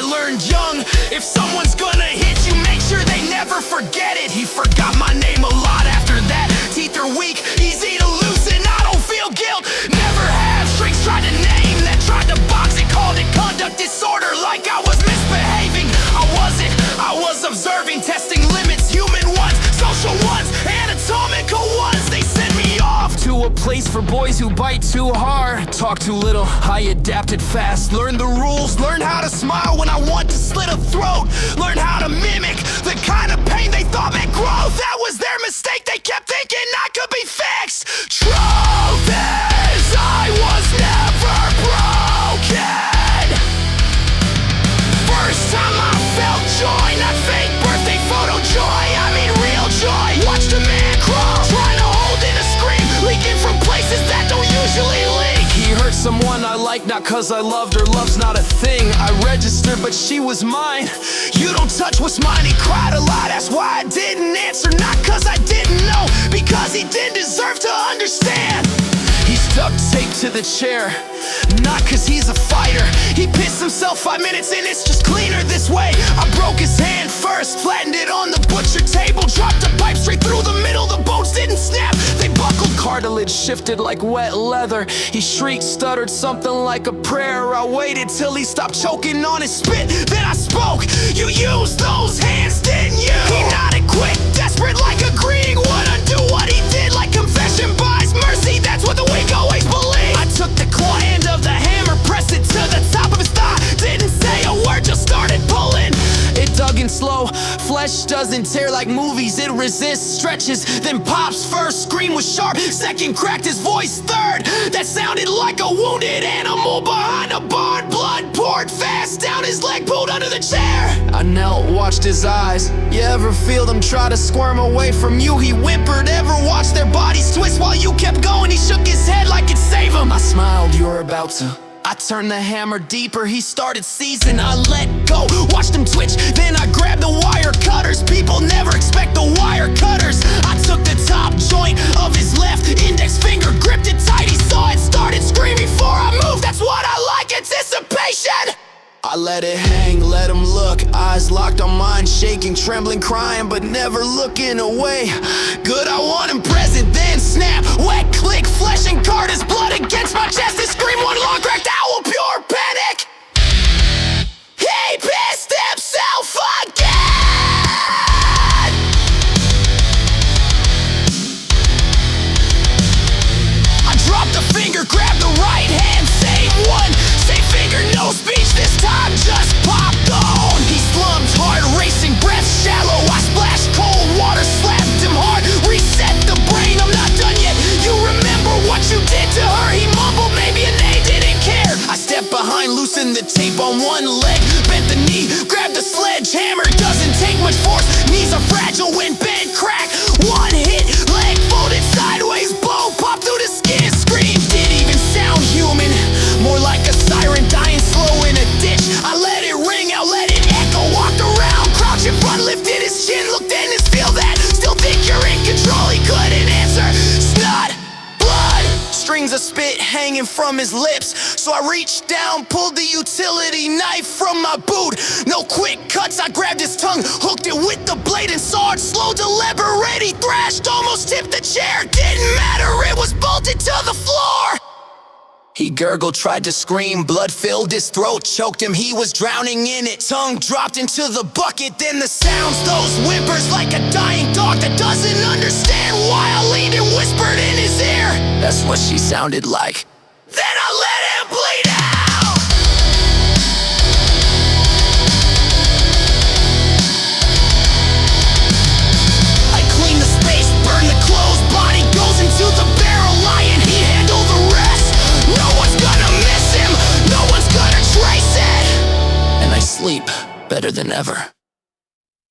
learned young. If someone's gonna hit you, make sure they never forget it. He forgot my name a lot after that. Teeth are weak, easy to loosen, I don't feel guilt. Never have streaks, tried to name that, tried to box it, called it conduct disorder like I was misbehaving. I wasn't, I was observing, testing limits, human ones, social ones, anatomical ones. They sent me off to a place for boys who bite too hard, talk too little. I adapted fast, learned the rules, learned how to smile when I want to slit a throat, learned how to mimic the kind of pain they thought meant growth. That was their mistake, they kept thinking I could be fixed. Truth is, I was never broken. First time I felt joy, not fake birthday photo joy, I mean real joy. Watched a man crawl, trying to hold in a scream, leaking from places that don't usually leak. He hurt someone I like, not cause I loved her, love's not a thing. I registered, but she was mine. You don't touch what's mine. He cried a lot, that's why I didn't answer. Not cause I didn't know, because he didn't deserve to understand. He's duct taped to the chair, not cause he's a fighter. He pissed himself 5 minutes and it's just cleaner this way. I broke his hand first, flattened it on the butcher table, dropped a pipe straight through the middle, the bones didn't snap. They buckled, cartilage shifted like wet leather. He shrieked, stuttered something like a prayer. I waited till he stopped choking on his spit, then I spoke. You used those hands, didn't you? He nodded quick, desperate like agreeing would undo what he did, like confession buys mercy, that's what the weak always believe. I took the claw end of the hammer, pressed it to the top of his thigh, didn't say a word, just started pulling. It dug in slow, flesh doesn't tear like movies, it resists, stretches, then pops. First scream was sharp, second cracked his voice, third that sounded like a wounded animal behind a barn. Blood poured fast down his leg, pulled under the chair. I knelt, watched his eyes. You ever feel them try to squirm away from you? He whimpered. Ever watched their bodies twist while you kept going? He shook his head like it'd save him. I smiled, you were about to. I turned the hammer deeper, he started seizing. I let go, watched him twitch, then I grabbed the wire cutters. People never expect the wire cutters. I took the top joint of his left index finger, gripped it tight, he saw it, started screaming before I moved. That's what I like, anticipation. I let it hang, let him look, eyes locked on mine, shaking, trembling, crying, but never looking away. Good, I want him present, then snap, wet click, flesh and card, his blood against my chest, his scream one long cracked owl, pure panic. He pissed himself again. I dropped the finger, grabbed the right hand, same one, same finger, no speech this time, just popped on. He slumped, heart racing, breath shallow. I splashed cold water, slapped him hard, reset the brain. I'm not done yet. You remember what you did to her? He mumbled, maybe an A didn't care. I stepped behind, loosened the tape on one leg, bent the knee, grabbed the sledgehammer. Doesn't take much force, knees are fragile when bent, crack. One hit, leg folded sideways, bone popped through the skin. Scream didn't even sound human, more like a siren dying slow in a ditch. I let it ring out, let it echo, walked around, crouched in front, lifted his chin, looked in his feel that. Still think you're in control, he couldn't answer. Snot, blood, strings of spit hanging from his lips. So I reached down, pulled the utility knife from my boot. No quick cuts, I grabbed his tongue, hooked it with the blade and saw it slow, deliberate. He thrashed, almost tipped the chair, didn't matter, it was bolted to the floor. He gurgled, tried to scream, blood filled his throat, choked him, he was drowning in it. Tongue dropped into the bucket, then the sounds, those whimpers like a dying dog that doesn't understand why I leaned and whispered in his ear. That's what she sounded like. Then I let him bleed out. I clean the space, burn the clothes, body goes into the barrel, lion, he handled the rest. No one's gonna miss him, no one's gonna trace it. And I sleep better than ever.